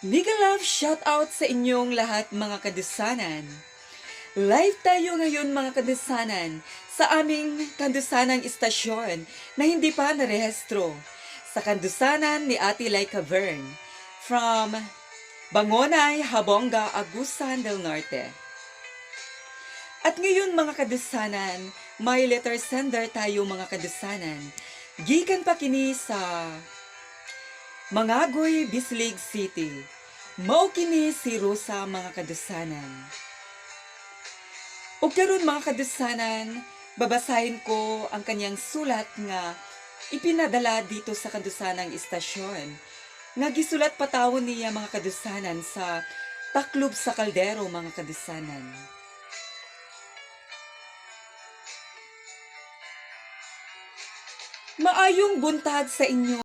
Mega love shoutout sa inyong lahat mga kadusanan. Live tayo ngayon mga kadusanan sa aming kandusanang istasyon na hindi pa narehistro. Sa kandusanan ni Ate Laika Vern from Bangonay, Habonga, Agusan del Norte. At ngayon mga kadusanan, may letter sender tayo mga kadusanan. Gikan pa kini sa Mangagoy, Bislig City. Mao kini si Rosa mga kadusanan. Ug karon mga kadusanan, babasahin ko ang kanyang sulat nga ipinadala dito sa kandusanang istasyon. Nga gisulat patawon niya mga kadusanan sa Taklob sa Kaldero mga kadusanan. Maayong buntag sa inyo